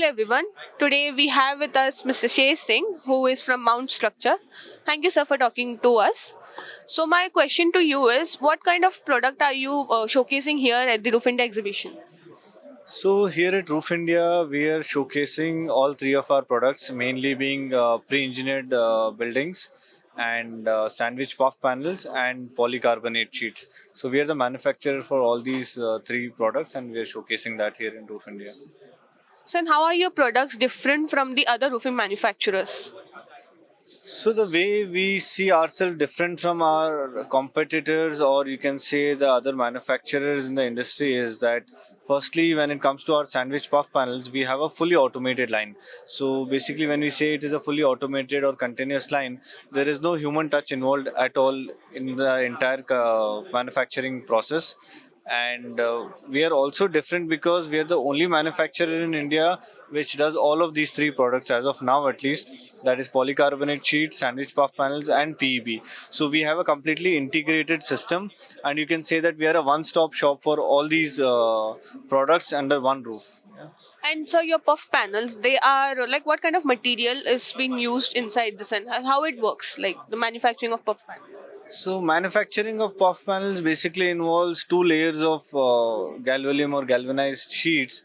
Hello everyone. Today we have with us Mr. Sher Singh, who is from Mount Structure. Thank you, sir, for talking to us. So my question to you is, what kind of product are you showcasing here at the Roof India exhibition? So here at Roof India, we are showcasing all three of our products, mainly being pre-engineered buildings and sandwich puff panels and polycarbonate sheets. So we are the manufacturer for all these three products, and we are showcasing that here in Roof India. So and how are your products different from the other roofing manufacturers? So the way we see ourselves different from our competitors, or you can say the other manufacturers in the industry, is that firstly, when it comes to our sandwich puff panels, we have a fully automated line. So basically, when we say it is a fully automated or continuous line, there is no human touch involved at all in the entire manufacturing process. And we are also different because we are the only manufacturer in India which does all of these three products as of now, at least, that is polycarbonate sheets, sandwich puff panels and PEB. So we have a completely integrated system, and you can say that we are a one-stop shop for all these products under one roof. Yeah. And so your puff panels, they are like what kind of material is being used inside this and how it works, like the manufacturing of puff panels? So manufacturing of puff panels basically involves two layers of galvalume or galvanized sheets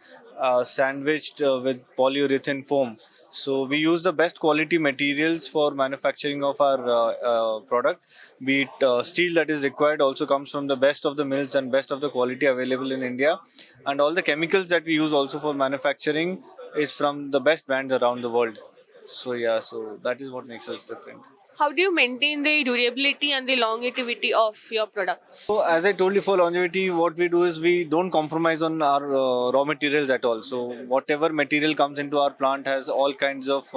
sandwiched with polyurethane foam. So we use the best quality materials for manufacturing of our product. Be it steel that is required also comes from the best of the mills and best of the quality available in India. And all the chemicals that we use also for manufacturing is from the best brands around the world. So yeah, so that is what makes us different. How do you maintain the durability and the longevity of your products? So as I told you, for longevity, what we do is we don't compromise on our raw materials at all. So whatever material comes into our plant has all kinds of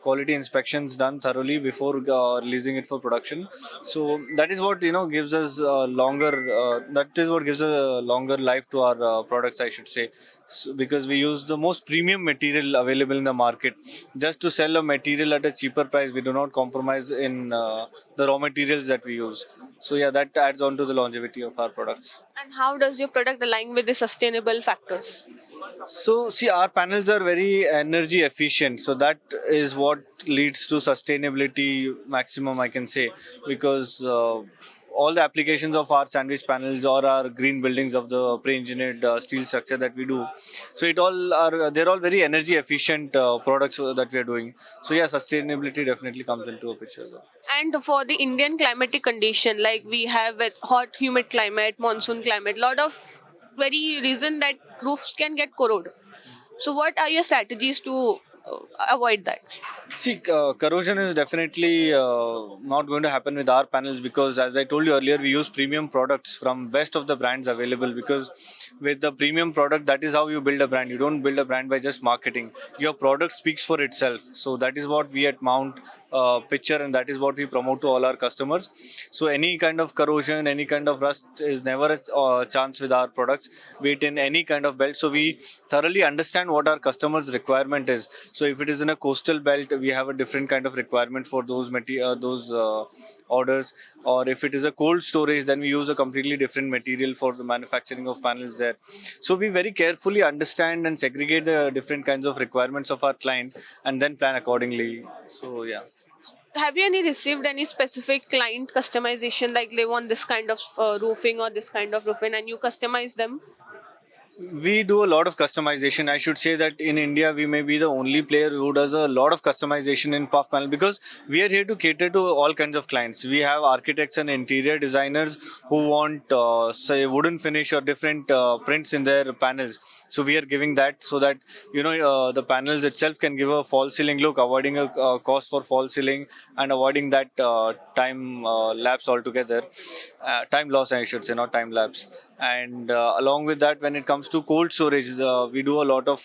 quality inspections done thoroughly before releasing it for production. So that is what gives us longer. That is what gives a longer life to our products, I should say. So, because we use the most premium material available in the market, just to sell a material at a cheaper price, we do not compromise in the raw materials that we use. So yeah, that adds on to the longevity of our products. And how does your product align with the sustainable factors? So see, our panels are very energy efficient. So that is what leads to sustainability maximum, I can say, because all the applications of our sandwich panels or our green buildings of the pre-engineered steel structure that we do. So they're all very energy efficient products that we are doing. So yeah, sustainability definitely comes into a picture. And for the Indian climatic condition, like we have a hot, humid climate, monsoon climate, lot of very reason that roofs can get corroded. So, what are your strategies to avoid that? See, corrosion is definitely not going to happen with our panels because, as I told you earlier, we use premium products from best of the brands available. Because with the premium product, that is how you build a brand. You don't build a brand by just marketing. Your product speaks for itself. So that is what we at Mount picture, and that is what we promote to all our customers. So any kind of corrosion, any kind of rust is never a chance with our products, be it in any kind of belt. So we thoroughly understand what our customers' requirement is. So if it is in a coastal belt, we have a different kind of requirement for those orders. Or if it is a cold storage, then we use a completely different material for the manufacturing of panels there. So we very carefully understand and segregate the different kinds of requirements of our client and then plan accordingly. So yeah. Have you any received any specific client customization, like they want this kind of roofing or this kind of roofing, and you customize them? We do a lot of customization. I should say that in India, we may be the only player who does a lot of customization in puff panel because we are here to cater to all kinds of clients. We have architects and interior designers who want, say, wooden finish or different prints in their panels. So we are giving that so that the panels itself can give a false ceiling look, avoiding a cost for false ceiling and avoiding that time lapse altogether. Time loss, I should say, not time lapse. And along with that, when it comes to cold storage, we do a lot of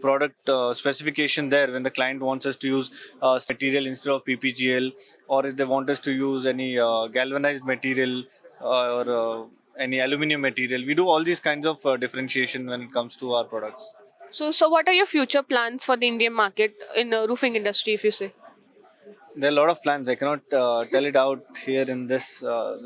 product specification there when the client wants us to use material instead of PPGL, or if they want us to use any galvanized material or any aluminum material. We do all these kinds of differentiation when it comes to our products. So what are your future plans for the Indian market in roofing industry, if you say? There are a lot of plans. I cannot tell it out here in this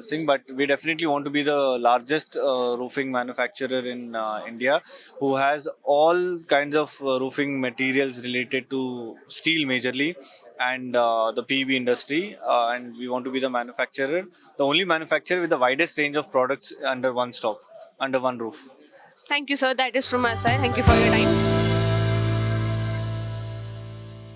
thing, but we definitely want to be the largest roofing manufacturer in India, who has all kinds of roofing materials related to steel majorly, and the PEB industry. And we want to be the manufacturer, the only manufacturer with the widest range of products under one stop, under one roof. Thank you, sir. That is from my side. Thank you for your time.